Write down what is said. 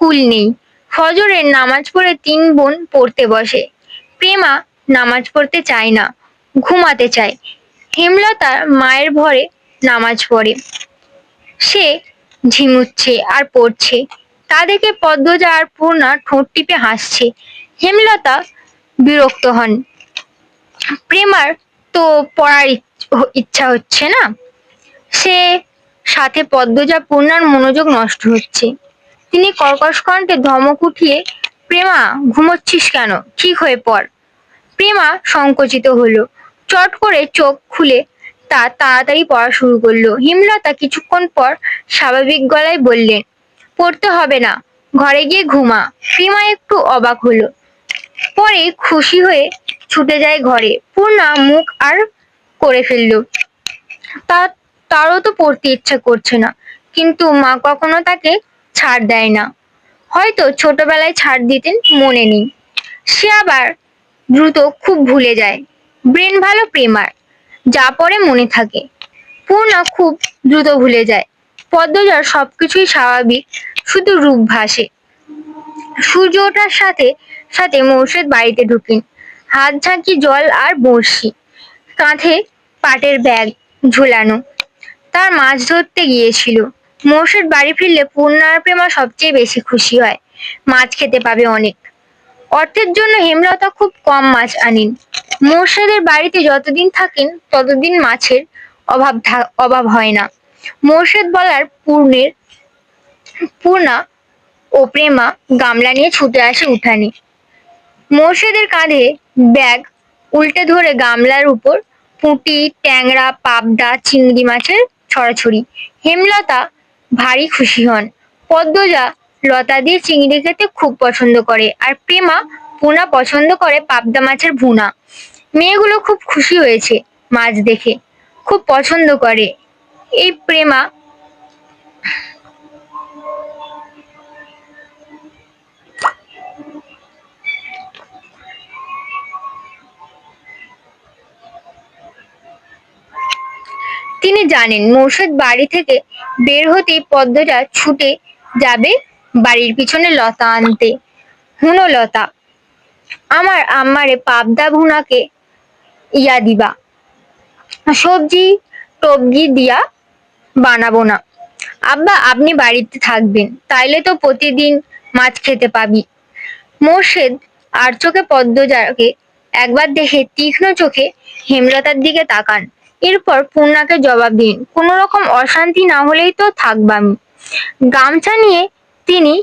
কুল নেই। ফজরের নামাজ পড়ে তিন বোন পড়তে বসে। প্রেমা নামাজ পড়তে চায় না, ঘুমাতে চায়। হেমলতা মায়ের ভরে নামাজ পড়ে। সে ঝিমুচ্ছে আর পড়ছে। তা দেখে পদ্মজা আর পূর্ণা ঠোঁট টিপে হাসছে। হেমলতা বিরক্ত হন। প্রেমার তো পড়ার ইচ্ছা হচ্ছে না। সে সাথে পদ্মজা পূর্ণার মনোযোগ নষ্ট হচ্ছে। তিনি কর্কশ কণ্ঠে ধমক উঠিয়ে, প্রেমা ঘুমোচ্ছিস কেন? ঠিক হয়ে পড়। প্রেমা সংকুচিত হলো। চট করে চোখ খুলে তা তাড়াতাড়ি পড়া শুরু করলো। হেমলতা কিছুক্ষণ পর স্বাভাবিক গলায় বললেন, পড়তে হবে না, ঘরে গিয়ে ঘুমা। প্রেমা একটু অবাক হলো, পরে খুশি হয়ে ছুটে যায় ঘরে। পূর্ণা মুখ আর করে ফেললো। তারও তো পড়তে ইচ্ছা করছে না, কিন্তু মা কখনো তাকে ছাড় দেয় না। হয়তো ছোটবেলায় ছাড় দিতেন, মনে নেই। সে আবার দ্রুত খুব ভুলে যায়। ব্রেন ভালো প্রেমার, যা পড়ে মনে থাকে। পূর্ণা খুব দ্রুত ভুলে যায়। পদ্মজার সবকিছুই স্বাভাবিক, শুধু রূপ ভাসে। সূর্য ওঠার সাথে সাথে মোর্শেদ বাড়িতে ঢুকেন। হাত ঝাঁকি জল আর বড়শি, কাঁধে পাটের ব্যাগ ঝুলানো। তার মাছ ধরতে গিয়েছিল। মোর্শেদ বাড়ি ফিরলে পূর্ণা আর প্রেমা সবচেয়ে বেশি খুশি হয়। মাছ খেতে পাবে অনেক। অর্থের জন্য হেমলতা খুব কম মাছ আনেন। মোর্শেদের বাড়িতে যতদিন থাকেন ততদিন মাছের অভাব হয় না। মোর্শেদ বলার পূর্ণা ও প্রেমা গামলা নিয়ে ছুটে আসে উঠানে। মোর্শেদের কাঁধে ব্যাগ উল্টে ধরে গামলার উপর পুঁটি, ট্যাংরা, পাবদা, চিংড়ি মাছের ছড়াছড়ি। হেমলতা ভারী খুশি হন। পদ্মজা লতা দিয়ে চিংড়ি খেতে খুব পছন্দ করে, আর প্রেমা পূর্ণা পছন্দ করে পাবদা মাছের ভুনা। মেয়েগুলো খুব খুশি হয়েছে মাছ দেখে, খুব পছন্দ করে। এই প্রেমা তিনি জানেন মোর্শেদ বাড়ি থেকে বের হতেই পদ্মজা ছুটে যাবে বাড়ির পিছনে লতা আনতে। হুনো লতা, আমার আম্মারে পাবদা ভুনাকে ইয়া দিবা, সবজি টবজি দিয়া বানাবো না। আব্বা আপনি বাড়িতে থাকবেন, তাইলে তো প্রতিদিন মাছ খেতে পাবি। মোর্শেদ আর চোখে পদ্মজাকে একবার দেখে তীক্ষ্ণ চোখে হেমলতার দিকে তাকান। এরপর পূর্ণাকে জবাব দিন, কোনো রকম অশান্তি না হলেই তো থাকবাম। গামছা নিয়ে তিনি